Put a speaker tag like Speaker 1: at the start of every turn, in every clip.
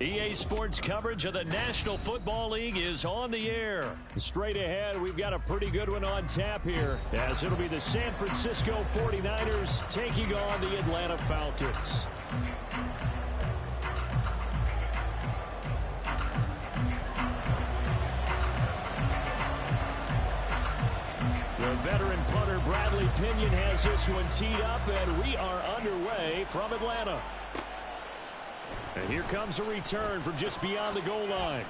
Speaker 1: EA Sports coverage of the National Football League is on the air. Straight ahead, we've got a pretty good one on tap here, as it'll be the San Francisco 49ers taking on the Atlanta Falcons. The veteran punter Bradley Pinion has this one teed up, and we are underway from Atlanta. And here comes a return from just beyond the goal line.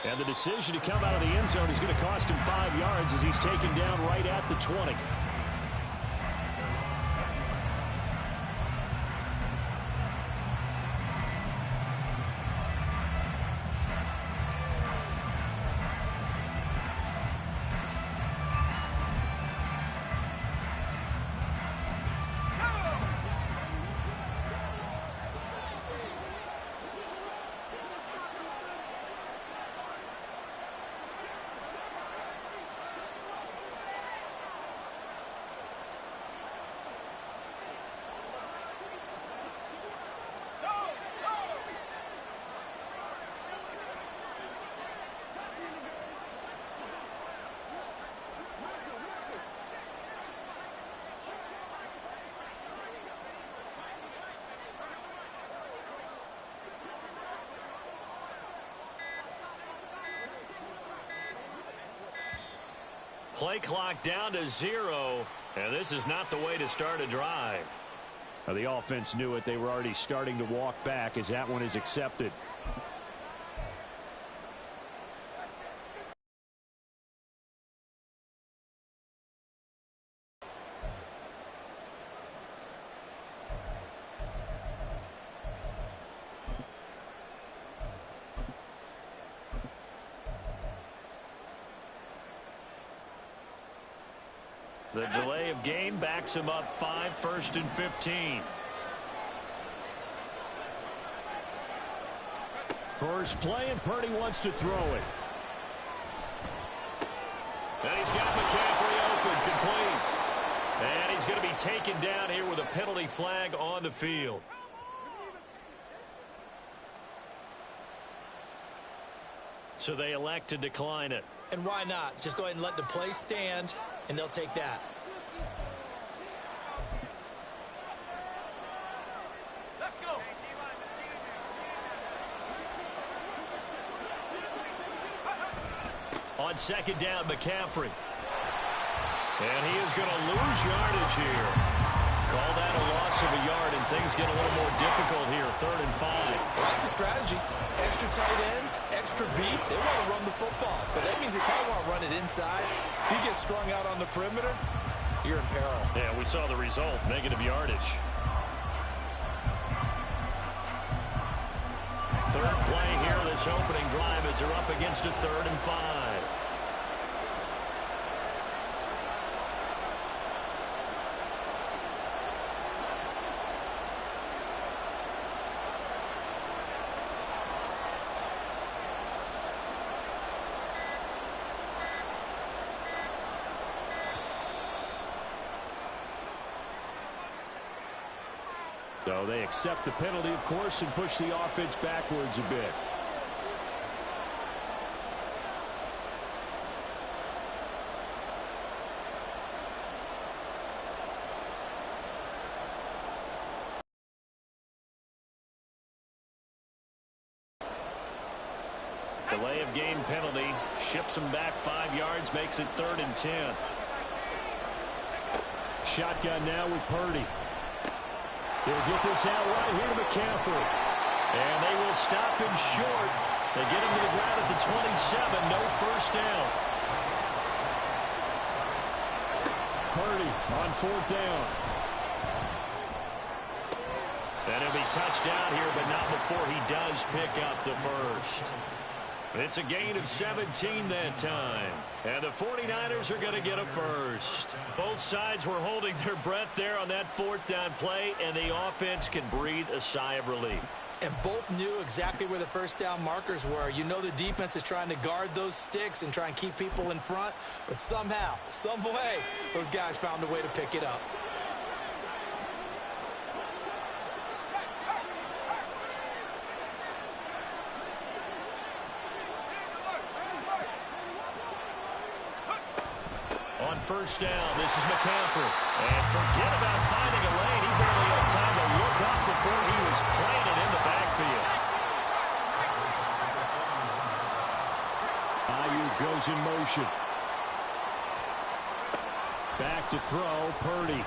Speaker 1: And the decision to come out of the end zone is going to cost him 5 yards as he's taken down right at the 20. Play clock down to 0, and this is not the way to start a drive. Now, the offense knew it. They were already starting to walk back as that one is accepted. The delay of game backs him up 5, 1st and 15. First play, and Purdy wants to throw it. And he's got McCaffrey open, complete. And he's going to be taken down here with a penalty flag on the field. So they elect to decline it.
Speaker 2: And why not? Just go ahead and let the play stand, and they'll take that.
Speaker 3: Let's go.
Speaker 1: On second down, McCaffrey. And he is going to lose yardage here. Call that a loss of a yard, and things get a little more difficult here. 3rd and 5.
Speaker 2: I like the strategy. Extra tight ends, extra beef. They want to run the football, but that means they probably want to run it inside. If you get strung out on the perimeter, you're in peril.
Speaker 1: Yeah, we saw the result, negative yardage. Third play here, this opening drive, as they're up against a 3rd and 5. So they accept the penalty, of course, and push the offense backwards a bit. Delay of game penalty ships them back 5 yards, makes it 3rd and 10. Shotgun now with Purdy. They'll get this out right here to McCaffrey. And they will stop him short. They get him to the ground at the 27. No first down. Purdy on 4th down. And he'll be touched down here, but not before he does pick up the first. It's a gain of 17 that time. And the 49ers are going to get a first. Both sides were holding their breath there on that 4th down play, and the offense can breathe a sigh of relief.
Speaker 2: And both knew exactly where the first down markers were. You know the defense is trying to guard those sticks and try and keep people in front. But somehow, some way, those guys found a way to pick it up.
Speaker 1: first down. This is McCaffrey. And forget about finding a lane. He barely had time to look up before he was planted in the backfield. Ayuk goes in motion. Back to throw, Purdy.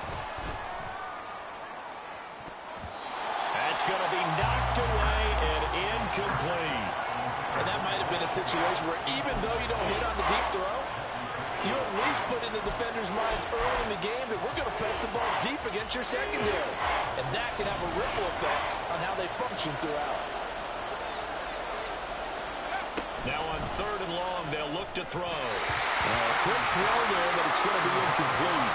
Speaker 1: That's going to be knocked away and incomplete.
Speaker 2: And that might have been a situation where even though you don't hit on the deep throw, you at least put in the defenders' minds early in the game that we're going to press the ball deep against your secondary. And that can have a ripple effect on how they function throughout.
Speaker 1: Now on 3rd and long, they'll look to throw. A quick throw there, but it's going to be incomplete.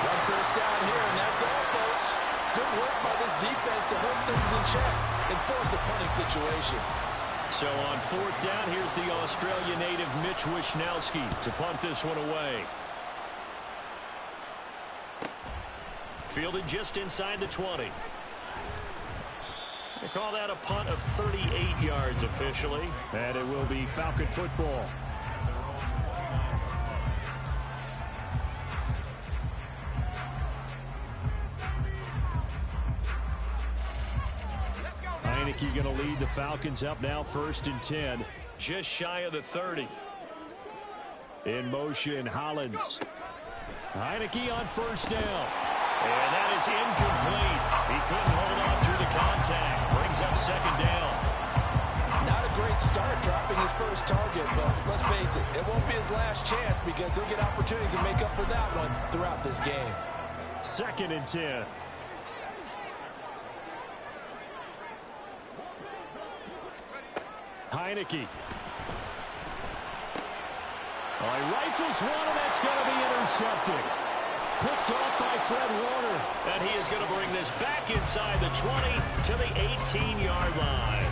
Speaker 2: One first down here, and that's all, folks. Good work by this defense to hold things in check and force a punting situation.
Speaker 1: So on 4th down, here's the Australia native Mitch Wishnowsky to punt this one away. Fielded just inside the 20. They call that a punt of 38 yards officially, and it will be Falcon football. Heineke going to lead the Falcons up now 1st and 10, just shy of the 30. In motion, Hollins. Heineke on 1st down. And that is incomplete. He couldn't hold on through the contact. Brings up 2nd down.
Speaker 2: Not a great start dropping his first target, but let's face it, it won't be his last chance because he'll get opportunities to make up for that one throughout this game.
Speaker 1: 2nd and 10. Heineke. He rifles one, and that's going to be intercepted. Picked off by Fred Warner. And he is going to bring this back inside the 20 to the 18-yard line.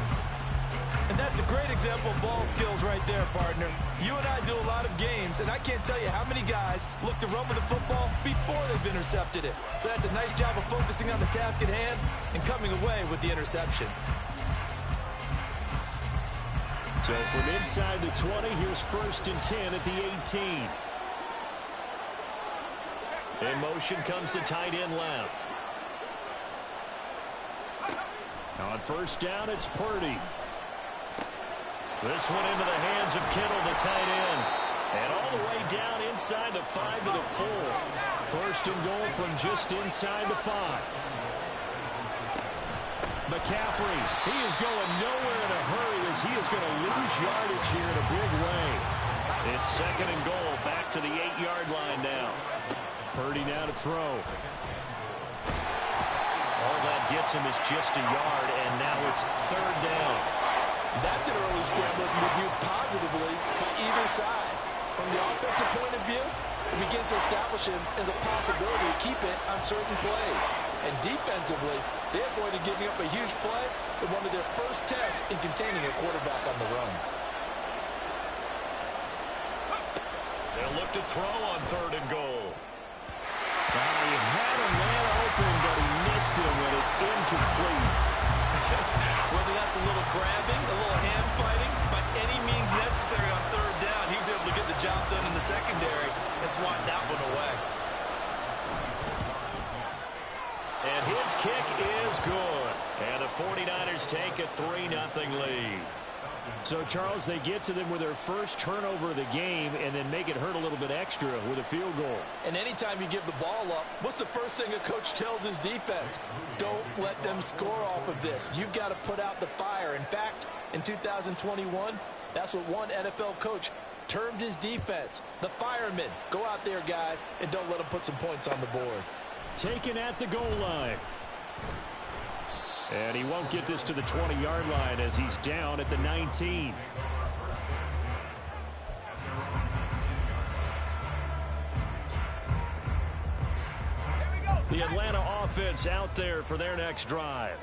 Speaker 2: And that's a great example of ball skills right there, partner. You and I do a lot of games, and I can't tell you how many guys look to run with the football before they've intercepted it. So that's a nice job of focusing on the task at hand and coming away with the interception.
Speaker 1: So from inside the 20, here's 1st and 10 at the 18. In motion comes the tight end left. On 1st down, it's Purdy. This one into the hands of Kittle, the tight end. And all the way down inside the 5 to the 4. 1st and goal from just inside the 5. McCaffrey, he is going nowhere in a hurry as he is going to lose yardage here in a big way. It's 2nd and goal, back to the 8-yard line now. Purdy now to throw. All that gets him is just a yard, and now it's 3rd down.
Speaker 2: That's an early scramble if you viewed positively by either side. From the offensive point of view, it begins to establish him as a possibility to keep it on certain plays. And defensively, they avoided giving up a huge play in one of their first tests in containing a quarterback on the run.
Speaker 1: They'll look to throw on 3rd and goal. He had a man open, but he missed him, and it's incomplete.
Speaker 2: Whether that's a little grabbing, a little hand fighting, by any means necessary on 3rd down, he was able to get the job done in the secondary and swat that one away.
Speaker 1: And his kick is good. And the 49ers take a 3-0 lead. So, Charles, they get to them with their first turnover of the game and then make it hurt a little bit extra with a field goal.
Speaker 2: And anytime you give the ball up, what's the first thing a coach tells his defense? Don't let them score off of this. You've got to put out the fire. In fact, in 2021, that's what one NFL coach termed his defense. The firemen. Go out there, guys, and don't let them put some points on the board.
Speaker 1: Taken at the goal line. And he won't get this to the 20-yard line as he's down at the 19. The Atlanta offense out there for their next drive.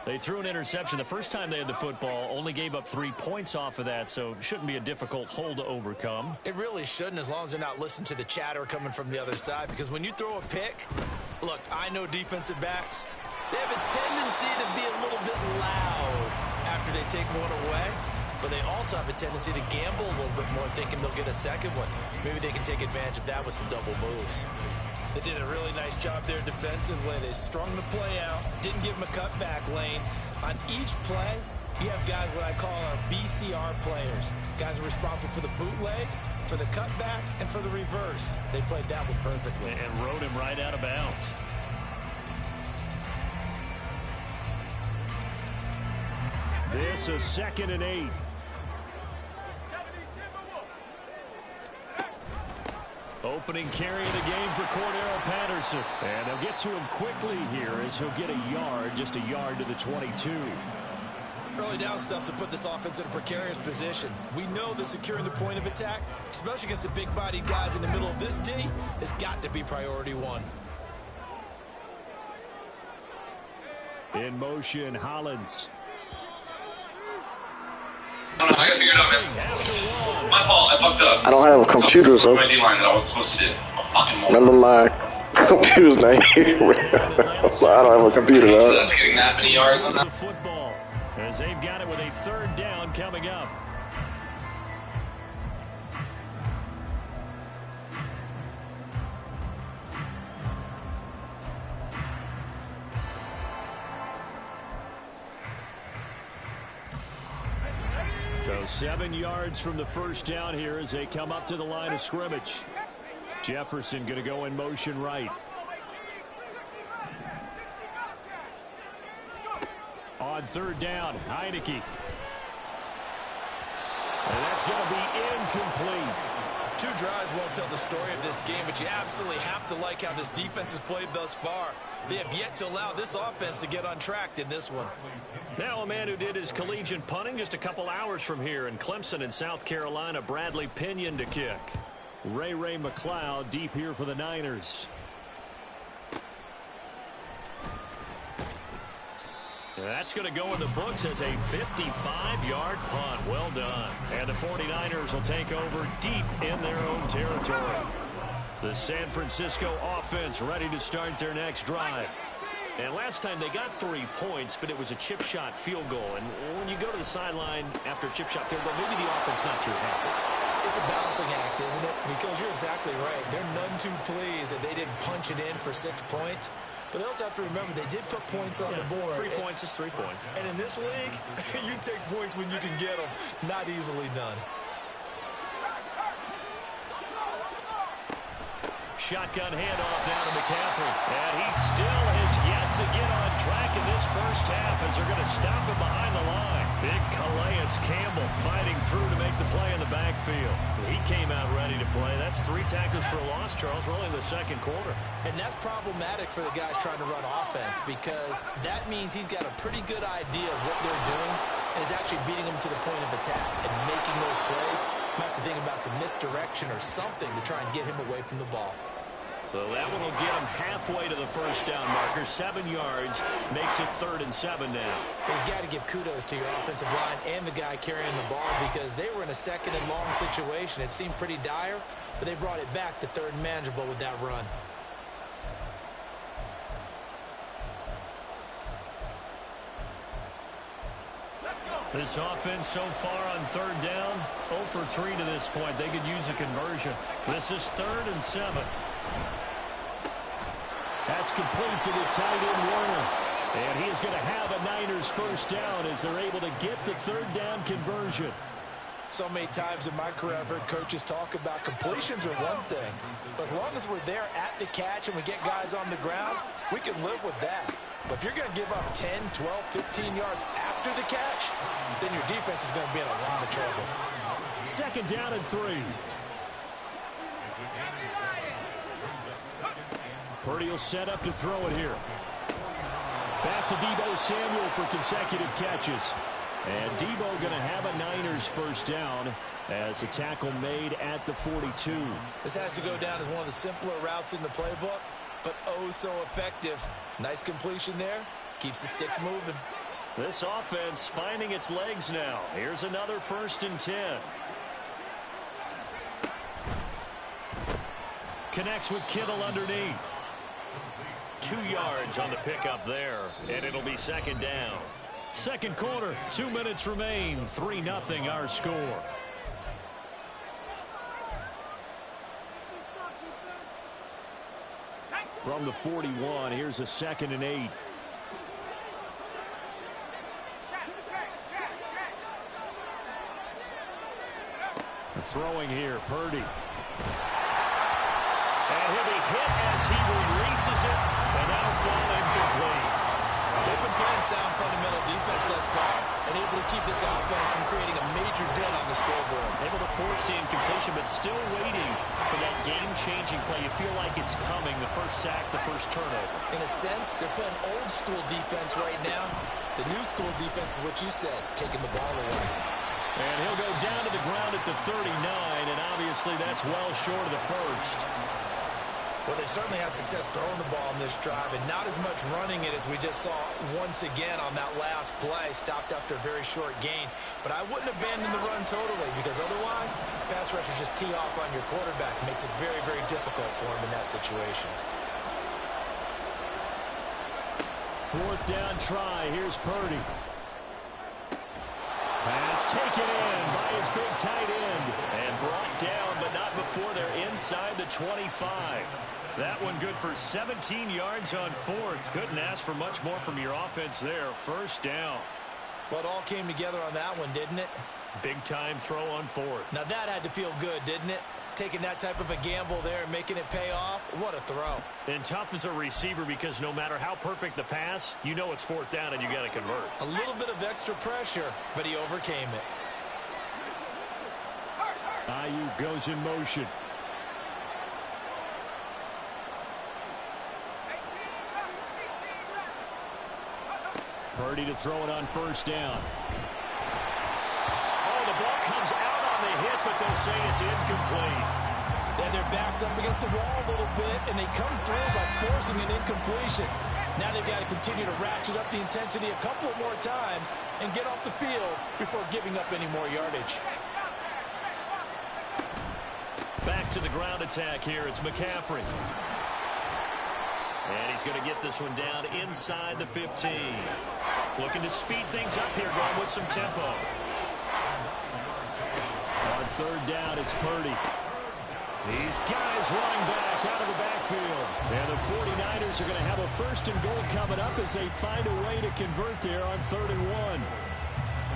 Speaker 1: They threw an interception the first time they had the football, only gave up 3 points off of that, so it shouldn't be a difficult hole to overcome.
Speaker 2: It really shouldn't, as long as they're not listening to the chatter coming from the other side, because when you throw a pick, look, I know defensive backs, they have a tendency to be a little bit loud after they take one away. but they also have a tendency to gamble a little bit more, thinking they'll get a second one. Maybe they can take advantage of that with some double moves. They did a really nice job there defensively. They strung the play out, didn't give them a cutback lane. On each play, you have guys what I call our BCR players. Guys are responsible for the bootleg, for the cutback, and for the reverse. They played that one perfectly.
Speaker 1: And rode him right out of bounds. This is 2nd and 8. Opening carry of the game for Cordero Patterson. And they'll get to him quickly here as he'll get a yard, just a yard to the 22.
Speaker 2: Early down stuff to put this offense in a precarious position. We know that securing the point of attack, especially against the big-bodied guys in the middle of this D, has got to be priority one.
Speaker 1: In motion, Hollins.
Speaker 3: I gotta figure it out, man. My fault, I fucked up.
Speaker 4: I don't have a computer, so
Speaker 3: my D-line that I wasn't supposed to do. I'm a fucking moron.
Speaker 4: remember my computer's name. I don't have a computer, though.
Speaker 3: That's getting that many yards on that.
Speaker 1: Football, as they've got it with a 3rd down coming up. So 7 yards from the 1st down here as they come up to the line of scrimmage. Jefferson going to go in motion right. On 3rd down, Heineke. And that's going to be incomplete.
Speaker 2: 2 drives won't tell the story of this game, but you absolutely have to like how this defense has played thus far. They have yet to allow this offense to get untracked in this one.
Speaker 1: Now a man who did his collegiate punting just a couple hours from here in Clemson in South Carolina, Bradley Pinion to kick. Ray McLeod deep here for the Niners. That's going to go in the books as a 55-yard punt. Well done. And the 49ers will take over deep in their own territory. The San Francisco offense ready to start their next drive. And last time they got 3 points, but it was a chip shot field goal. And when you go to the sideline after a chip shot field goal, maybe the offense not too happy.
Speaker 2: It's a balancing act, isn't it? Because you're exactly right. They're none too pleased that they didn't punch it in for 6 points. But they also have to remember they did put points on the board.
Speaker 1: 3 points is 3 points.
Speaker 2: And in this league, you take points when you can get them. Not easily done.
Speaker 1: Shotgun handoff down to McCaffrey. And he still has yet to get on track in this 1st half as they're going to stop him behind the line. Big Calais Campbell fighting through to make the play in the backfield. He came out ready to play. That's 3 tackles for a loss, Charles. We're only in the 2nd quarter.
Speaker 2: And that's problematic for the guys trying to run offense because that means he's got a pretty good idea of what they're doing and is actually beating them to the point of attack and making those plays. Might have to think about some misdirection or something to try and get him away from the ball.
Speaker 1: So that one will get him halfway to the 1st down marker. 7 yards makes it 3rd and 7 now.
Speaker 2: You got to give kudos to your offensive line and the guy carrying the ball because they were in a 2nd and long situation. It seemed pretty dire, but they brought it back to 3rd and manageable with that run.
Speaker 1: This offense so far on 3rd down, 0 for 3 to this point. They could use a conversion. This is 3rd and 7. That's complete to the tight end, Warner. And he is going to have a Niners 1st down as they're able to get the 3rd down conversion.
Speaker 2: So many times in my career I've heard coaches talk about completions are one thing. But as long as we're there at the catch and we get guys on the ground, we can live with that. But if you're going to give up 10, 12, 15 yards after the catch, then your defense is going to be in a lot of trouble.
Speaker 1: 2nd down and 3. Purdy will set up to throw it here. Back to Deebo Samuel for consecutive catches. And Deebo going to have a Niners 1st down as a tackle made at the 42.
Speaker 2: This has to go down as one of the simpler routes in the playbook, but oh so effective. Nice completion there. Keeps the sticks moving.
Speaker 1: This offense finding its legs now. Here's another 1st and 10. Connects with Kittle underneath. 2 yards on the pickup there, and it'll be 2nd down. Second quarter, 2 minutes remain. 3-0 our score. From the 41, here's a 2nd and 8. Throwing here, Purdy. And he'll be hit as he releases it, and that'll fall incomplete.
Speaker 2: They've been playing sound fundamental defense thus far and able to keep this offense from creating a major dent on the scoreboard.
Speaker 1: Able to force the incompletion, but still waiting for that game-changing play. You feel like it's coming, the first sack, the first turnover.
Speaker 2: In a sense, they're playing old-school defense right now. The new-school defense is what you said, taking the ball away.
Speaker 1: And he'll go down to the ground at the 39, and obviously that's well short of the first.
Speaker 2: Well, they certainly had success throwing the ball in this drive, and not as much running it as we just saw once again on that last play, stopped after a very short gain. But I wouldn't abandon the run totally, because otherwise, pass rushers just tee off on your quarterback. It makes it very, very difficult for him in that situation.
Speaker 1: 4th down try. Here's Purdy. Pass taken in by his big tight end and brought down, but not before they're inside the 25. That one good for 17 yards on 4th. Couldn't ask for much more from your offense there. 1st down.
Speaker 2: Well, it all came together on that one, didn't it?
Speaker 1: Big time throw on 4th.
Speaker 2: Now that had to feel good, didn't it? Taking that type of a gamble there and making it pay off. What a throw.
Speaker 1: And tough as a receiver, because no matter how perfect the pass, you know it's 4th down and you got to convert.
Speaker 2: A little bit of extra pressure, but he overcame it.
Speaker 1: Ayuk goes in motion. Purdy to throw it on 1st down. Oh, the ball comes out on the hit, but they'll say it's incomplete.
Speaker 2: Then their backs up against the wall a little bit, and they come through by forcing an incompletion. Now they've got to continue to ratchet up the intensity a couple of more times and get off the field before giving up any more yardage.
Speaker 1: Back to the ground attack here. It's McCaffrey. And he's going to get this one down inside the 15. Looking to speed things up here, going with some tempo. On 3rd down, it's Purdy. These guys running back out of the backfield. And the 49ers are going to have a 1st and goal coming up as they find a way to convert there on 3rd and 1.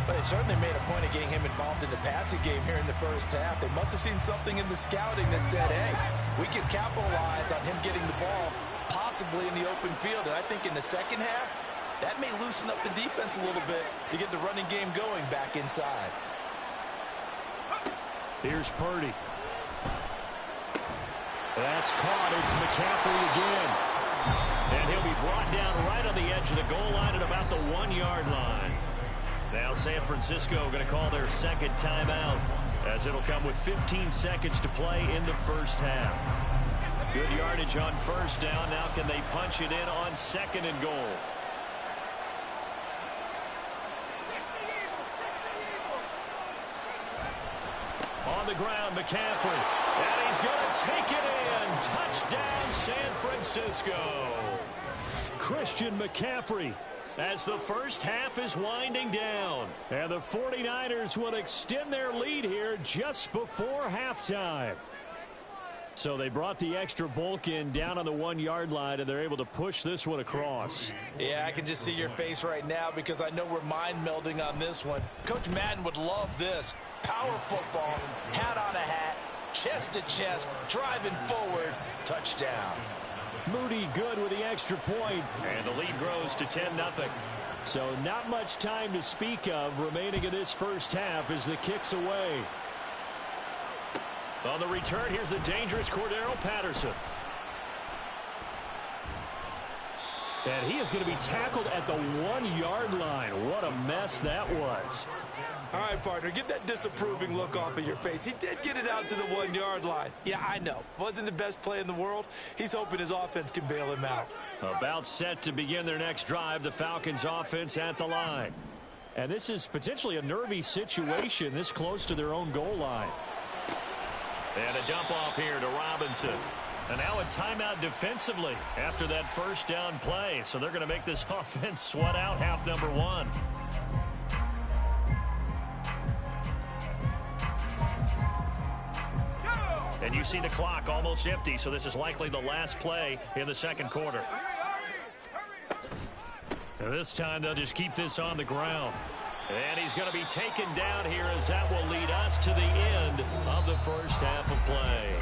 Speaker 2: But they certainly made a point of getting him involved in the passing game here in the first half. They must have seen something in the scouting that said, hey, we can capitalize on him getting the ball possibly in the open field. And I think in the second half, that may loosen up the defense a little bit to get the running game going back inside.
Speaker 1: Here's Purdy. That's caught. It's McCaffrey again. And he'll be brought down right on the edge of the goal line at about the 1-yard line. Now San Francisco going to call their 2nd timeout, as it'll come with 15 seconds to play in the first half. Good yardage on 1st down. Now can they punch it in on 2nd and goal? On the ground, McCaffrey. And he's going to take it in. Touchdown, San Francisco. Christian McCaffrey, as the first half is winding down. And the 49ers will extend their lead here just before halftime. So they brought the extra bulk in down on the 1-yard line, and they're able to push this one across.
Speaker 2: Yeah, I can just see your face right now because I know we're mind melding on this one. Coach Madden would love this. Power football, hat on a hat, chest to chest, driving forward, touchdown.
Speaker 1: Moody good with the extra point, and the lead grows to 10-0. So not much time to speak of remaining in this first half as the kick's away. On the return, here's the dangerous Cordero Patterson. And he is going to be tackled at the 1-yard line. What a mess that was.
Speaker 2: All right, partner, get that disapproving look off of your face. He did get it out to the 1-yard line. Yeah, I know. Wasn't the best play in the world. He's hoping his offense can bail him out.
Speaker 1: About set to begin their next drive, the Falcons offense at the line. And this is potentially a nervy situation this close to their own goal line. And a dump off here to Robinson. And now a timeout defensively after that first down play. So they're going to make this offense sweat out half number 1. And you see the clock almost empty, so this is likely the last play in the second quarter. And this time they'll just keep this on the ground. And he's going to be taken down here as that will lead us to the end of the first half of play.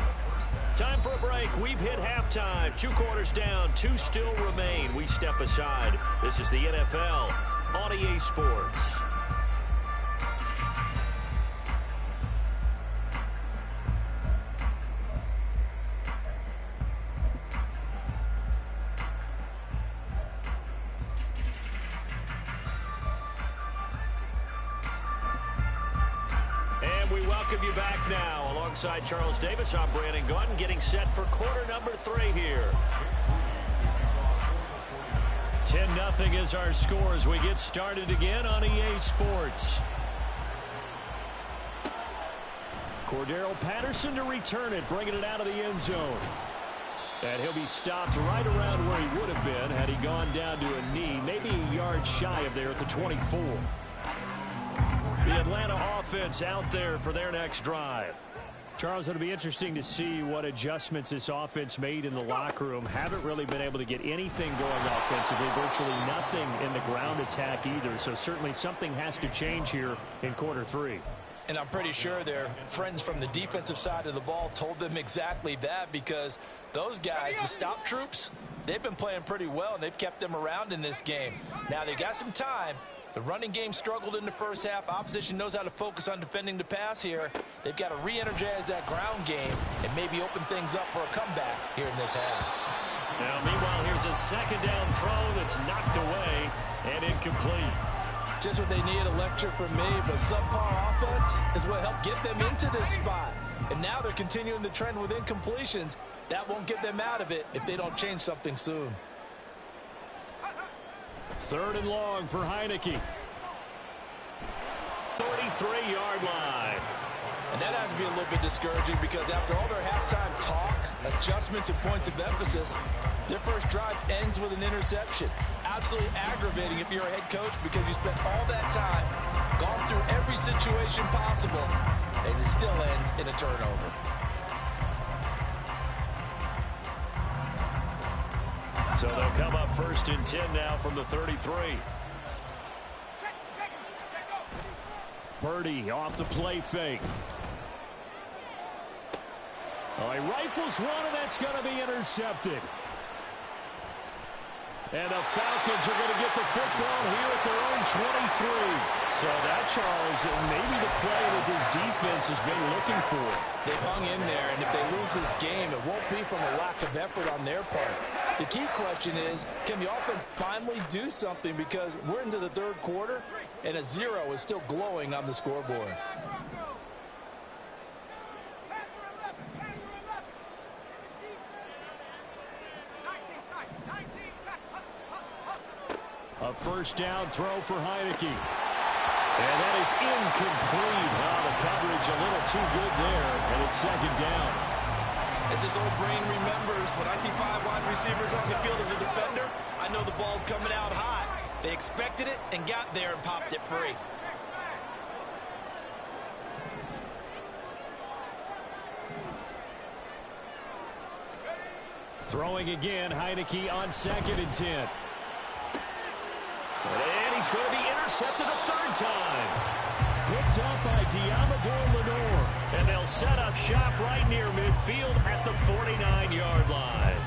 Speaker 1: Time for a break. We've hit halftime. 2 quarters down, 2 still remain. We step aside. This is the NFL on EA Sports. You back now alongside Charles Davis. I'm Brandon Gaudin, getting set for quarter number 3 here. 10-0 is our score as we get started again on EA Sports. Cordero Patterson to return it, bringing it out of the end zone. And he'll be stopped right around where he would have been had he gone down to a knee, maybe a yard shy of there at the 24. The Atlanta offense out there for their next drive. Charles, it'll be interesting to see what adjustments this offense made in the locker room. Haven't really been able to get anything going offensively, virtually nothing in the ground attack either. So certainly something has to change here in quarter 3.
Speaker 2: And I'm pretty sure their friends from the defensive side of the ball told them exactly that, because those guys, the stop troops, they've been playing pretty well, and they've kept them around in this game. Now they got some time. The running game struggled in the first half. Opposition knows how to focus on defending the pass here. They've got to re-energize that ground game and maybe open things up for a comeback here in this half.
Speaker 1: Now, meanwhile, here's a second down throw that's knocked away and incomplete.
Speaker 2: Just what they need, a lecture from me, but subpar offense is what helped get them into this spot. And now they're continuing the trend with incompletions. That won't get them out of it if they don't change something soon.
Speaker 1: 3rd and long for Heineke. 33-yard line.
Speaker 2: And that has to be a little bit discouraging, because after all their halftime talk, adjustments, and points of emphasis, their first drive ends with an interception. Absolutely aggravating if you're a head coach, because you spent all that time, gone through every situation possible, and it still ends in a turnover.
Speaker 1: So they'll come up 1st and 10 now from the 33. Purdy off the play fake. Oh, he rifles one, and that's going to be intercepted. And the Falcons are going to get the football here at their own 23. So that, Charles, maybe the play that this defense has been looking for.
Speaker 2: They've hung in there, and if they lose this game, it won't be from a lack of effort on their part. The key question is, can the offense finally do something? Because we're into the 3rd quarter, and a 0 is still glowing on the scoreboard.
Speaker 1: A 1st down throw for Heineke. And that is incomplete. Wow, the coverage a little too good there, and it's 2nd down.
Speaker 2: As this old brain remembers, when I see 5 wide receivers on the field as a defender, I know the ball's coming out hot. They expected it and got there and popped it free.
Speaker 1: Throwing again, Heineke on 2nd and 10. And he's going to be intercepted a 3rd time. Picked up by Diamador Lenore. And they'll set up shop right near midfield at the 49-yard line.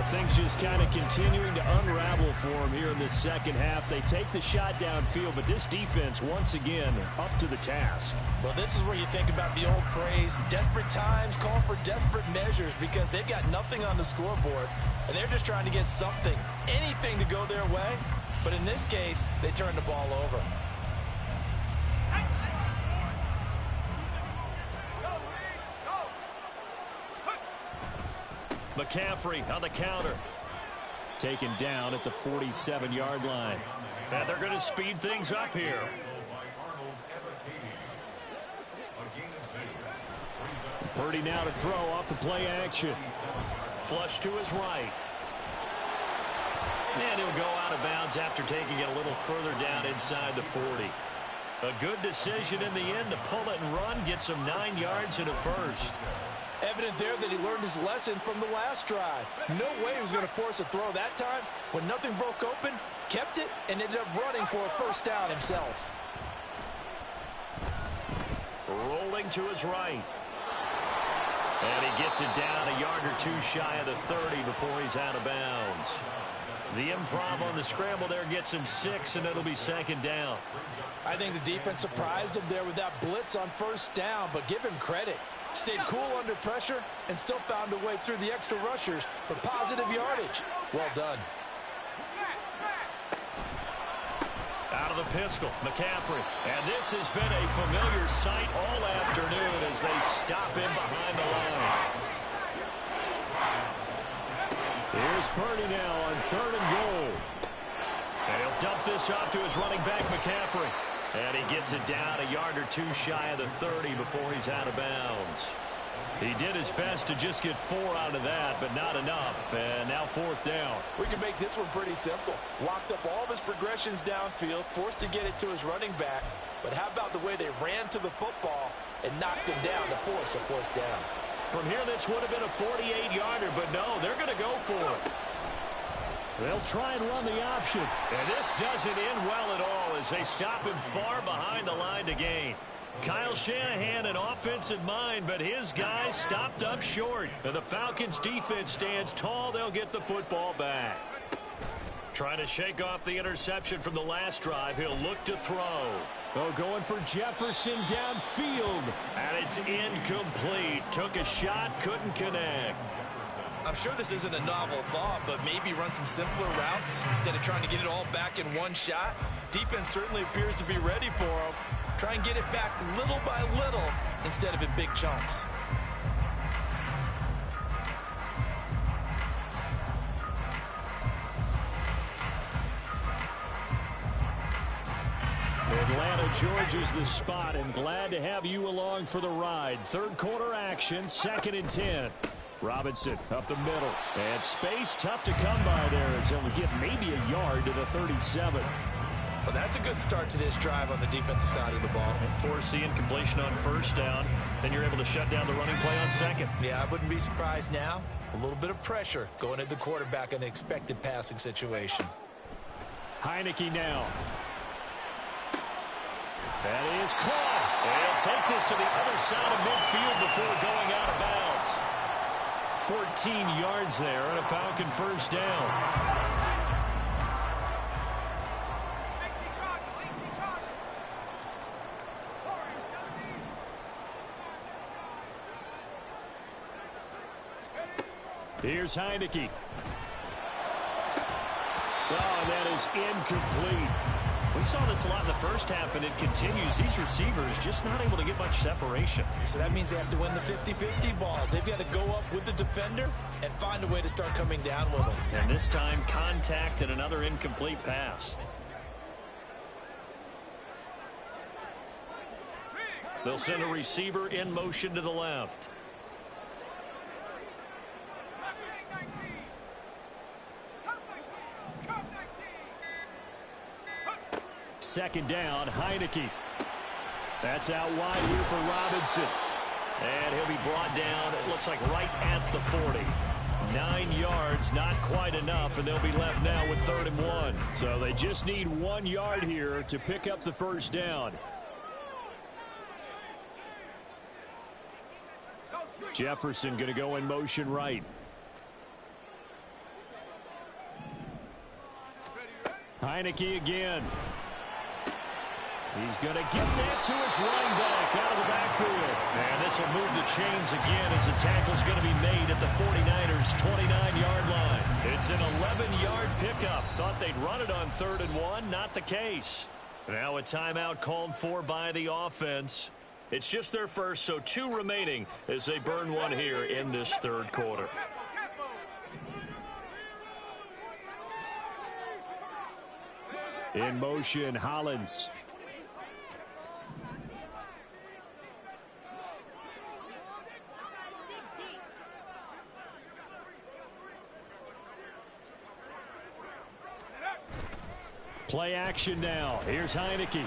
Speaker 1: Things just kind of continuing to unravel for them here in this second half. They take the shot downfield, but this defense, once again, up to the task.
Speaker 2: Well, this is where you think about the old phrase, desperate times call for desperate measures, because they've got nothing on the scoreboard, and they're just trying to get something, anything to go their way. But in this case, they turn the ball over.
Speaker 1: McCaffrey on the counter. Taken down at the 47-yard line. And they're going to speed things up here. Purdy now to throw off the play action. Flush to his right. And he'll go out of bounds after taking it a little further down inside the 40. A good decision in the end to pull it and run, get some 9 yards and a first.
Speaker 2: Evident there that he learned his lesson from the last drive. No way he was going to force a throw that time. When nothing broke open, kept it, and ended up running for a first down himself.
Speaker 1: Rolling to his right. And he gets it down a yard or two shy of the 30 before he's out of bounds. The improv on the scramble there gets him 6, and it'll be second down.
Speaker 2: I think the defense surprised him there with that blitz on first down, but give him credit. Stayed cool under pressure and still found a way through the extra rushers for positive yardage. Well done.
Speaker 1: Out of the pistol, McCaffrey. And this has been a familiar sight all afternoon as they stop him behind the line. Here's Purdy now on 3rd and goal. And he'll dump this off to his running back, McCaffrey. And he gets it down a yard or two shy of the 30 before he's out of bounds. He did his best to just get 4 out of that, but not enough. And now 4th down.
Speaker 2: We can make this one pretty simple. Locked up all of his progressions downfield, forced to get it to his running back. But how about the way they ran to the football and knocked him down to force a 4th down?
Speaker 1: From here, this would have been a 48-yarder, but no, they're going to go for it. They'll try and run the option. And this doesn't end well at all as they stop him far behind the line to gain. Kyle Shanahan an offensive mind, but his guys stopped up short. And the Falcons defense stands tall. They'll get the football back. Trying to shake off the interception from the last drive. He'll look to throw. Oh, going for Jefferson downfield. And it's incomplete. Took a shot, couldn't connect.
Speaker 2: I'm sure this isn't a novel thought, but maybe run some simpler routes instead of trying to get it all back in one shot. Defense certainly appears to be ready for him. Try and get it back little by little instead of in big chunks.
Speaker 1: Atlanta, Georgia's the spot, and glad to have you along for the ride. 3rd quarter action, 2nd and 10. Robinson up the middle. And space tough to come by there as he'll get maybe a yard to the 37.
Speaker 2: Well, that's a good start to this drive on the defensive side of the ball.
Speaker 1: And force the incompletion on 1st down. Then you're able to shut down the running play on 2nd.
Speaker 2: Yeah, I wouldn't be surprised now. A little bit of pressure going at the quarterback in an expected passing situation.
Speaker 1: Heineke now. That is caught. And he'll take this to the other side of midfield before going out of bounds. 14 yards there and a Falcon 1st down. Here's Heineke. Oh, and that is incomplete. We saw this a lot in the first half, and it continues. These receivers just not able to get much separation.
Speaker 2: So that means they have to win the 50-50 balls. They've got to go up with the defender and find a way to start coming down with them.
Speaker 1: And this time, contact and another incomplete pass. They'll send a receiver in motion to the left. Second down, Heineke. That's out wide here for Robinson. And he'll be brought down, it looks like right at the 40. 9 yards, not quite enough, and they'll be left now with 3rd and 1. So they just need 1 yard here to pick up the 1st down. Jefferson going to go in motion right. Heineke again. He's going to get that to his running back out of the backfield. And this will move the chains again as the tackle's going to be made at the 49ers' 29-yard line. It's an 11-yard pickup. Thought they'd run it on 3rd and 1. Not the case. Now a timeout called for by the offense. It's just their first, so 2 remaining as they burn one here in this 3rd quarter. In motion, Hollins. Play action now. Here's Heineke.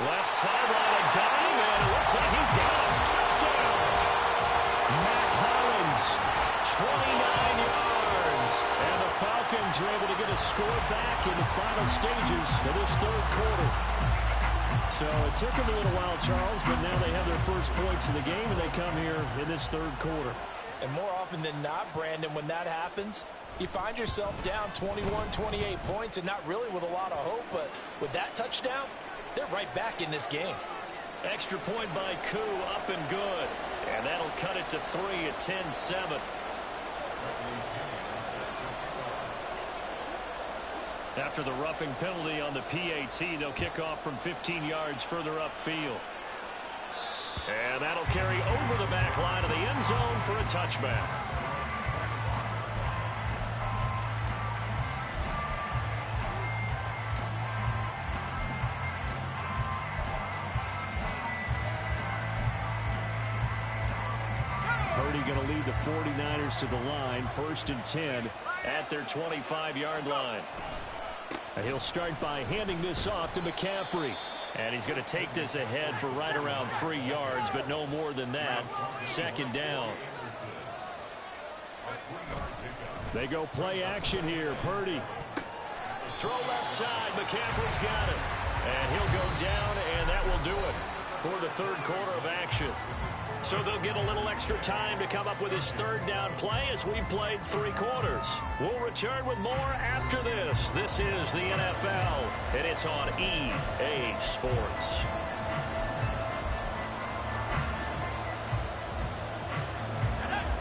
Speaker 1: Left sideline, a dime, and it looks like he's got a touchdown. Matt Hollins, 29 yards. And the Falcons are able to get a score back in the final stages of this third quarter. So it took them a little while, Charles, but now they have their first points of the game, and they come here in this third quarter.
Speaker 2: And more often than not, Brandon, when that happens, you find yourself down 21, 28 points, and not really with a lot of hope, but with that touchdown, they're right back in this game.
Speaker 1: Extra point by Koo, up and good. And that'll cut it to 3 at 10-7. After the roughing penalty on the PAT, they'll kick off from 15 yards further upfield. And that'll carry over the back line of the end zone for a touchback. Purdy going to lead the 49ers to the line, 1st and 10 at their 25-yard line. And he'll start by handing this off to McCaffrey. And he's going to take this ahead for right around 3 yards, but no more than that. 2nd down. They go play action here. Purdy. Throw left side. McCaffrey's got it. And he'll go down, and that will do it for the third quarter of action. So they'll get a little extra time to come up with his 3rd down play as we've played 3 quarters. We'll return with more after this. This is the NFL, and it's on EA Sports.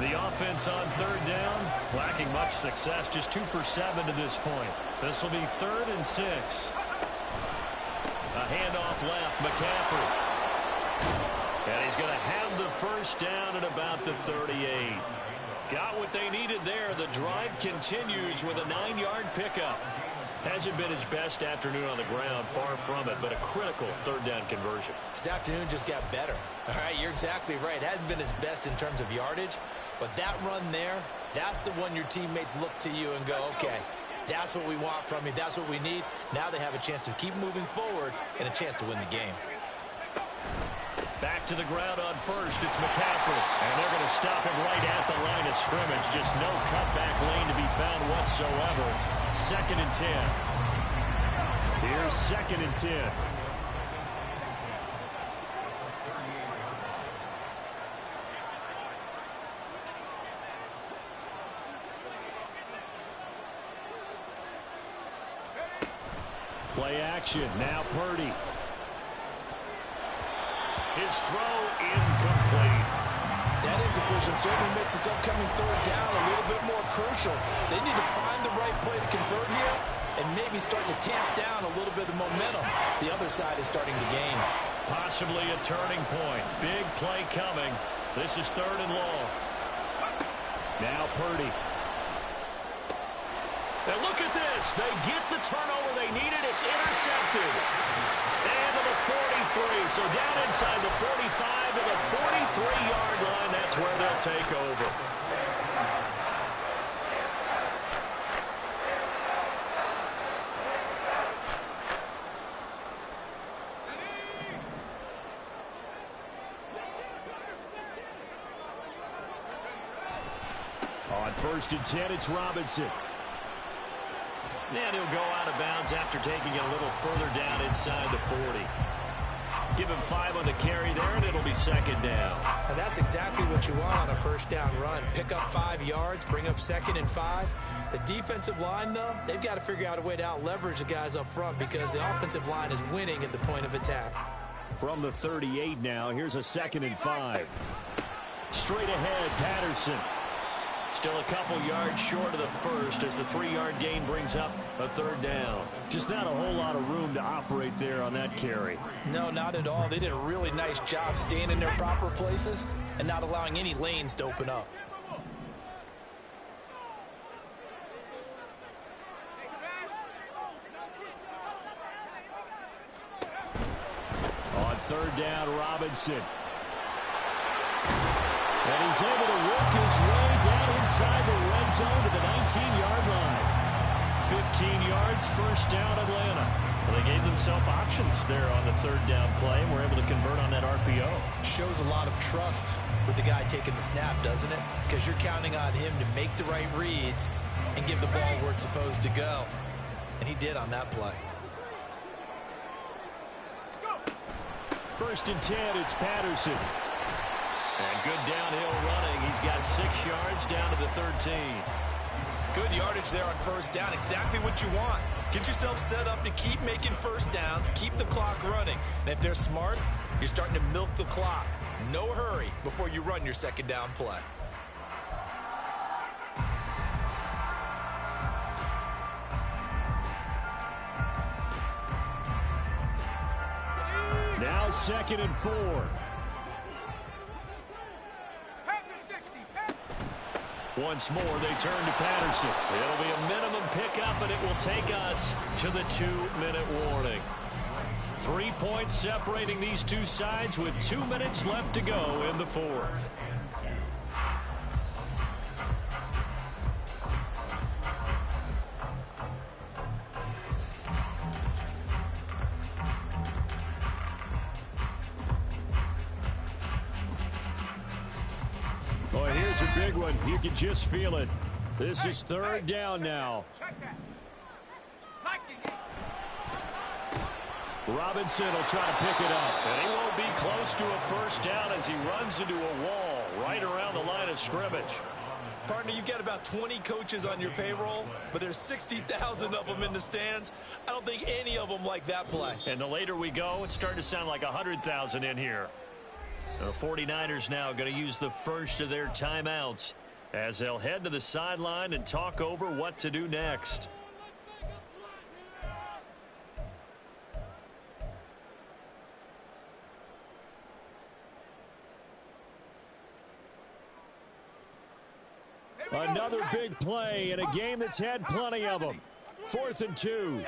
Speaker 1: The offense on 3rd down, lacking much success, just 2 for 7 to this point. This will be 3rd and 6. A handoff left, McCaffrey. And he's going to have the 1st down at about the 38. Got what they needed there. The drive continues with a 9-yard pickup. Hasn't been his best afternoon on the ground, far from it, but a critical 3rd down conversion.
Speaker 2: This afternoon just got better. All right, you're exactly right. Hasn't been his best in terms of yardage, but that run there, that's the one your teammates look to you and go, okay, that's what we want from you. That's what we need. Now they have a chance to keep moving forward and a chance to win the game.
Speaker 1: Back to the ground on 1st. It's McCaffrey. And they're going to stop him right at the line of scrimmage. Just no cutback lane to be found whatsoever. 2nd and 10. Here's 2nd and 10. Play action. Now Purdy. His throw incomplete.
Speaker 2: That incompletion certainly makes this upcoming 3rd down a little bit more crucial. They need to find the right play to convert here and maybe start to tamp down a little bit of momentum the other side is starting to gain.
Speaker 1: Possibly a turning point. Big play coming. This is 3rd and long. Now Purdy. And look at this. They get the turnover they needed. It's intercepted. And to the 43. So down inside the 45 to the 43-yard line. That's where they'll take over. On 1st and 10, it's Robinson. And he'll go out of bounds after taking it a little further down inside the 40. Give him 5 on the carry there, and it'll be 2nd down.
Speaker 2: And that's exactly what you want on a 1st down run. Pick up 5 yards, bring up 2nd and 5. The defensive line, though, they've got to figure out a way to out-leverage the guys up front because the offensive line is winning at the point of attack.
Speaker 1: From the 38 now, here's a 2nd and 5. Straight ahead, Patterson. Still a couple yards short of the 1st as the 3-yard gain brings up a 3rd down. Just not a whole lot of room to operate there on that carry.
Speaker 2: No, not at all. They did a really nice job staying in their proper places and not allowing any lanes to open up.
Speaker 1: On 3rd down, Robinson. And he's able to work his way down inside the red zone to the 19-yard line. 15 yards, first down Atlanta. Well, they gave themselves options there on the third down play and were able to convert on that RPO.
Speaker 2: Shows a lot of trust with the guy taking the snap, doesn't it? Because you're counting on him to make the right reads and give the ball where it's supposed to go. And he did on that play.
Speaker 1: First and 10, it's Patterson. And good downhill running. He's got 6 yards down to the 13.
Speaker 2: Good yardage there on first down. Exactly what you want. Get yourself set up to keep making first downs, keep the clock running. And if they're smart, you're starting to milk the clock. No hurry before you run your second down play.
Speaker 1: Now 2nd and 4. Once more, they turn to Patterson. It'll be a minimum pickup, and it will take us to the 2-minute warning. 3 points separating these two sides with 2 minutes left to go in the fourth. Boy, here's a big one. You can just feel it. This is third down now. Robinson will try to pick it up. And he won't be close to a first down as he runs into a wall right around the line of scrimmage.
Speaker 2: Partner, you've got about 20 coaches on your payroll, but there's 60,000 of them in the stands. I don't think any of them like that play.
Speaker 1: And the later we go, it's starting to sound like 100,000 in here. The 49ers now going to use the first of their timeouts as they'll head to the sideline and talk over what to do next. Another big play in a game that's had plenty of them. 4th and 2.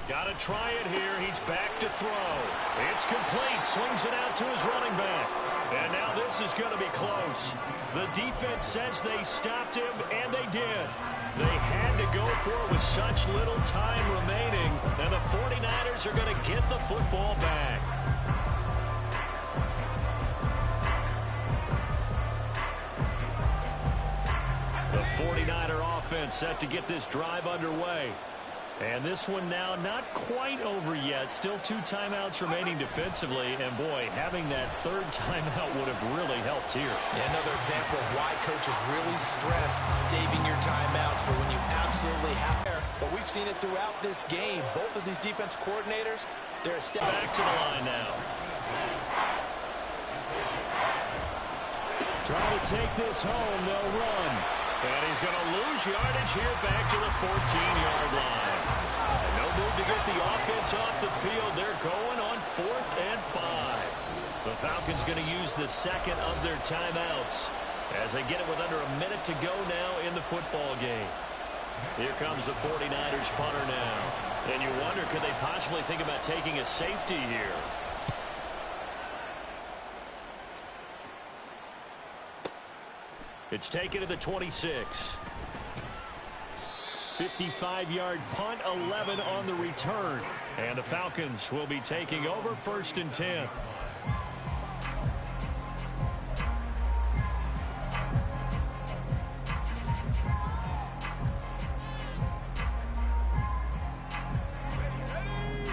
Speaker 1: Got to try it here. He's back to throw. It's complete. Swings it out to his running back. And now this is going to be close. The defense says they stopped him, and they did. They had to go for it with such little time remaining, and the 49ers are going to get the football back. The 49er offense set to get this drive underway. And this one now not quite over yet. Still 2 timeouts remaining defensively. And, boy, having that third timeout would have really helped here.
Speaker 2: Yeah, another example of why coaches really stress saving your timeouts for when you absolutely have to. But we've seen it throughout this game. Both of these defense coordinators, they're a step
Speaker 1: back to the line now. Trying to take this home. They'll run. And he's going to lose yardage here back to the 14-yard line. And no move to get the offense off the field. They're going on 4th and 5. The Falcons going to use the second of their timeouts as they get it with under a minute to go now in the football game. Here comes the 49ers punter now. And you wonder, could they possibly think about taking a safety here? It's taken to the 26. 55-yard punt, 11 on the return. And the Falcons will be taking over 1st and 10.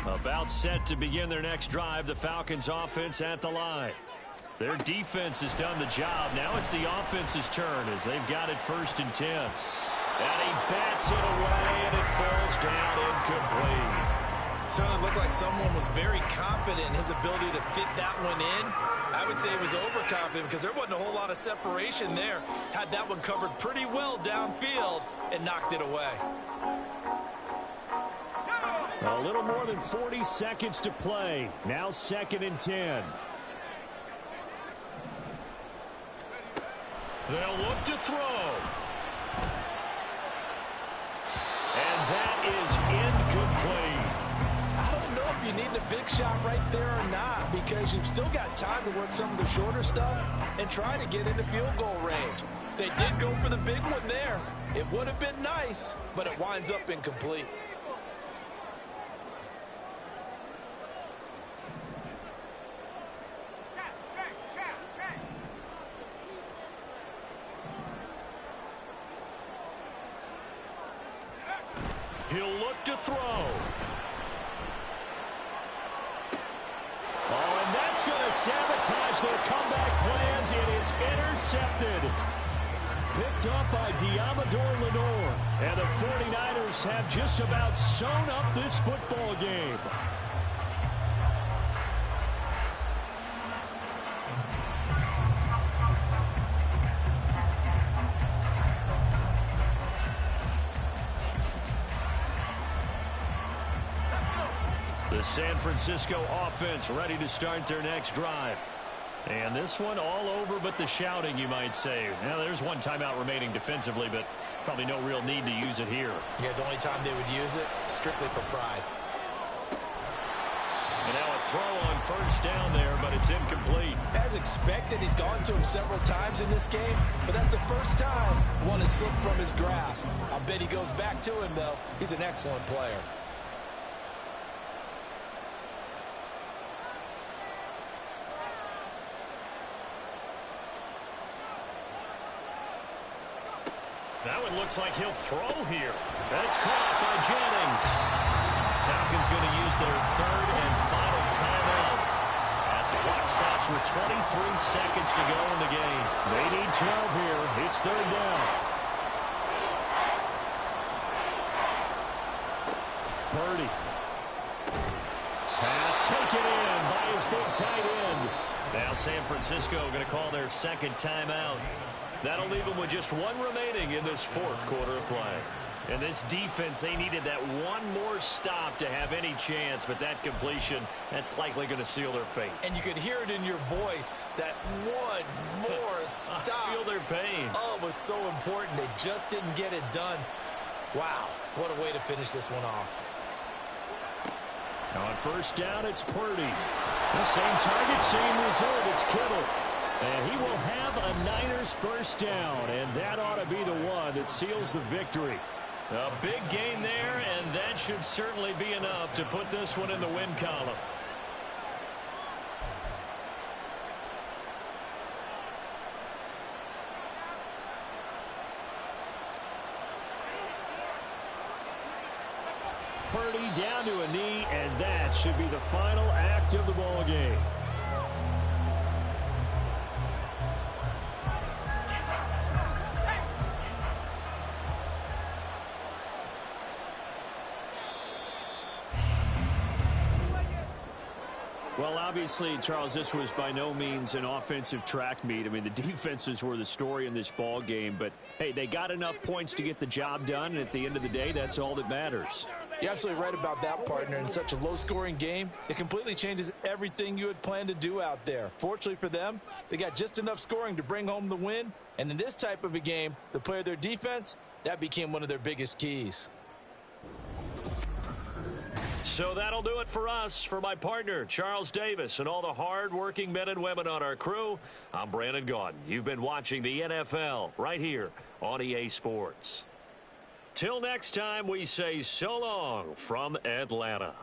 Speaker 1: About set to begin their next drive, the Falcons offense at the line. Their defense has done the job. Now it's the offense's turn as they've got it 1st and 10. And he bats it away, and it falls down incomplete.
Speaker 2: Certainly looked like someone was very confident in his ability to fit that one in. I would say he was overconfident because there wasn't a whole lot of separation there. Had that one covered pretty well downfield and knocked it away.
Speaker 1: A little more than 40 seconds to play. Now 2nd and 10. They'll look to throw. And that is incomplete.
Speaker 2: I don't know if you need the big shot right there or not because you've still got time to work some of the shorter stuff and try to get into field goal range. They did go for the big one there. It would have been nice, but it winds up incomplete.
Speaker 1: He'll look to throw. Oh, and that's going to sabotage their comeback plans. It is intercepted. Picked up by Diamador Lenore. And the 49ers have just about sewn up this football game. The San Francisco offense ready to start their next drive. And this one all over but the shouting, you might say. Now, there's one timeout remaining defensively, but probably no real need to use it here.
Speaker 2: Yeah, the only time they would use it, strictly for pride.
Speaker 1: And now a throw on first down there, but it's incomplete.
Speaker 2: As expected, he's gone to him several times in this game, but that's the first time one has slipped from his grasp. I'll bet he goes back to him, though. He's an excellent player.
Speaker 1: That one looks like he'll throw here. That's caught by Jennings. Falcons going to use their third and final timeout as the clock stops with 23 seconds to go in the game. They need 12 here. It's third down. Purdy. Pass taken in by his big tight end. Now San Francisco going to call their second timeout. That'll leave them with just one remaining in this fourth quarter of play. And this defense, they needed that one more stop to have any chance, but that completion, that's likely going to seal their fate.
Speaker 2: And you could hear it in your voice, that one more stop.
Speaker 1: I feel their pain.
Speaker 2: Oh, it was so important. They just didn't get it done. Wow, what a way to finish this one off.
Speaker 1: Now on first down, it's Purdy. The same target, same result. It's Kittle. And he will have a Niners first down, and that ought to be the one that seals the victory. A big gain there, and that should certainly be enough to put this one in the win column. Purdy down to a knee, and that should be the final act of the ball game. Well, obviously, Charles, this was by no means an offensive track meet. I mean, the defenses were the story in this ball game, but hey, they got enough points to get the job done, and at the end of the day, that's all that matters.
Speaker 2: You're absolutely right about that, partner. In such a low-scoring game, it completely changes everything you had planned to do out there. Fortunately for them, they got just enough scoring to bring home the win, and in this type of a game, to play their defense, that became one of their biggest keys.
Speaker 1: So that'll do it for us. For my partner, Charles Davis, and all the hard-working men and women on our crew, I'm Brandon Gaudin. You've been watching the NFL right here on EA Sports. Till next time, we say so long from Atlanta.